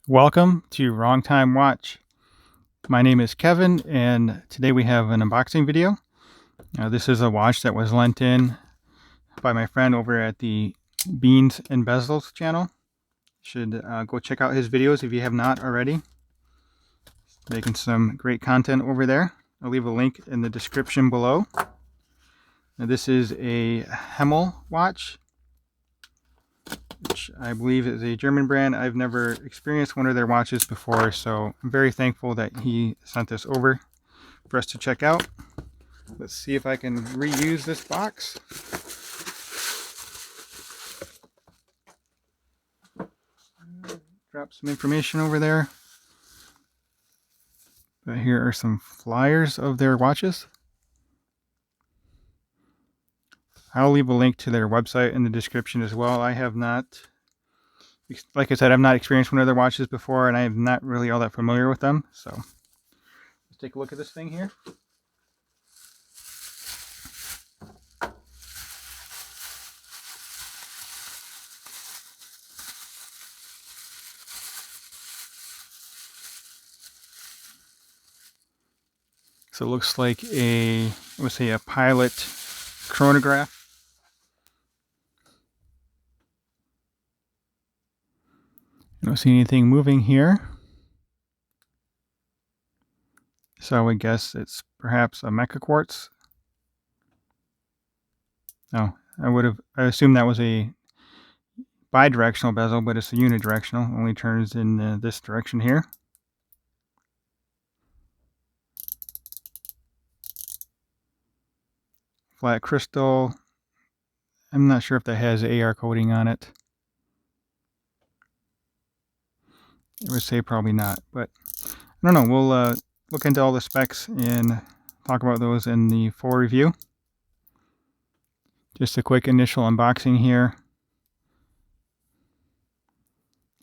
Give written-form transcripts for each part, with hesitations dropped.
Welcome to Wrong Time Watch. My name is Kevin, and today we have an unboxing video. This is a watch that was lent in by my friend over at the Beans and Bezels channel. You should go check out his videos if you have not already. Making some great content over there. I'll leave a link in the description below. Now, this is a Hemel watch, which I believe is a German brand. I've never experienced one of their watches before, so I'm very thankful that he sent this over for us to check out. Let's see if I can reuse this box. Drop some information over there. But here are some flyers of their watches. I'll leave a link to their website in the description as well. I have not, like I said, I've not experienced one of their watches before, and I'm not really all that familiar with them. So let's take a look at this thing here. So it looks like I would say a pilot chronograph. I don't see anything moving here. So I would guess it's perhaps a mecha quartz. No, I assume that was a bidirectional bezel, but it's a unidirectional. Only turns in this direction here. Flat crystal. I'm not sure if that has AR coating on it. I would say probably not, but I don't know. We'll look into all the specs and talk about those in the full review. Just a quick initial unboxing here.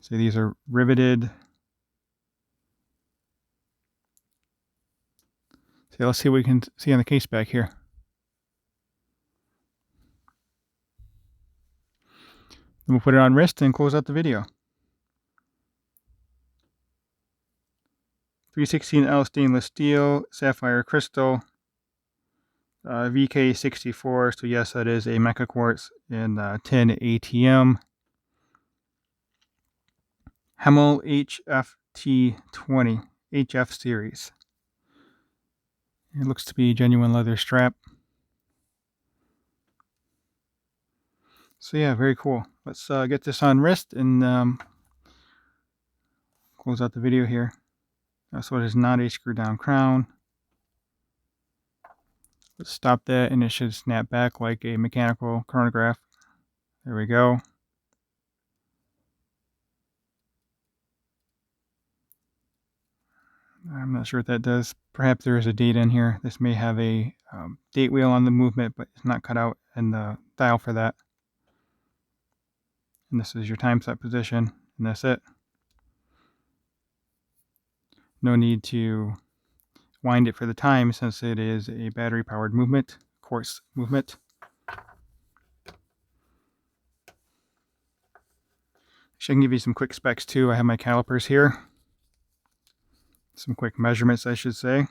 So these are riveted. So let's see what we can see on the case back here. Then we'll put it on wrist and close out the video. 316L stainless steel, sapphire crystal, VK64. So yes, that is a mecha quartz, and 10 ATM. Hemel HFT20 HF series. It looks to be a genuine leather strap. So yeah, very cool. Let's get this on wrist and close out the video here. So it is not a screw down crown. Let's stop that and it should snap back like a mechanical chronograph. There we go. I'm not sure what that does. Perhaps there is a date in here. This may have a date wheel on the movement, but it's not cut out in the dial for that. And this is your time set position, and that's it. No need to wind it for the time since it is a battery powered movement, quartz movement. I can give you some quick specs too. I have my calipers here. Some quick measurements, I should say.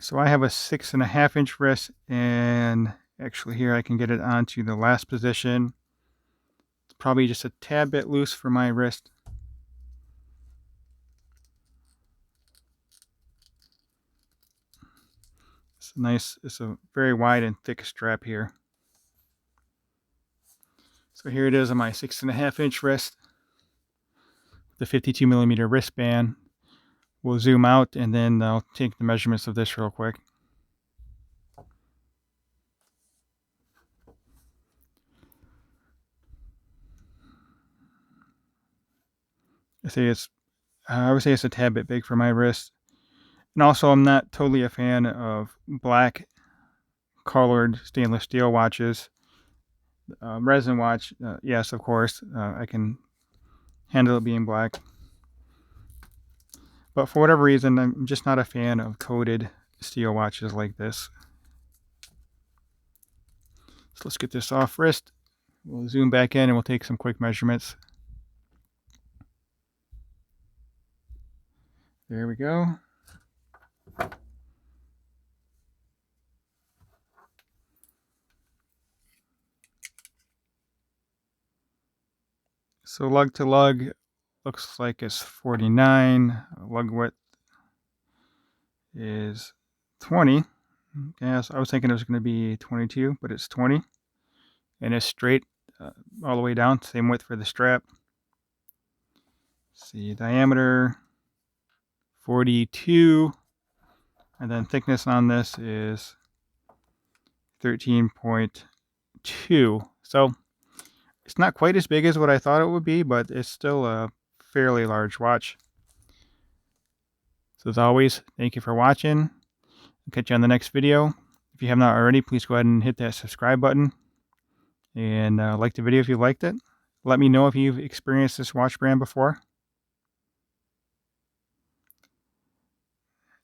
So I have a 6.5 inch wrist, and actually here I can get it onto the last position. It's probably just a tad bit loose for my wrist. It's a very wide and thick strap here. So here it is on my 6.5 inch wrist. The 52mm wristband. We'll zoom out and then I'll take the measurements of this real quick. I would say it's a tad bit big for my wrist. And also, I'm not totally a fan of black colored stainless steel watches. Resin watch, yes, of course, I can handle it being black. But for whatever reason, I'm just not a fan of coated steel watches like this. So let's get this off wrist. We'll zoom back in and we'll take some quick measurements. There we go. So lug to lug looks like it's 49. Lug width is 20. Yes, I was thinking it was going to be 22, but it's 20. And it's straight all the way down. Same width for the strap. Let's see, diameter 42. And then thickness on this is 13.2. So it's not quite as big as what I thought it would be, but it's still a fairly large watch. So as always, thank you for watching. I'll catch you on the next video. If you have not already, please go ahead and hit that subscribe button. And like the video if you liked it. Let me know if you've experienced this watch brand before.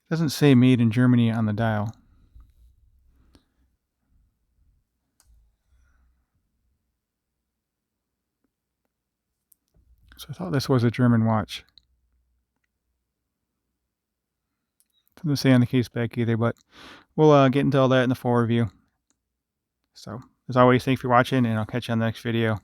It doesn't say made in Germany on the dial. So I thought this was a German watch. Doesn't say on the case back either, but we'll get into all that in the full review. So, as always, thanks for watching, and I'll catch you on the next video.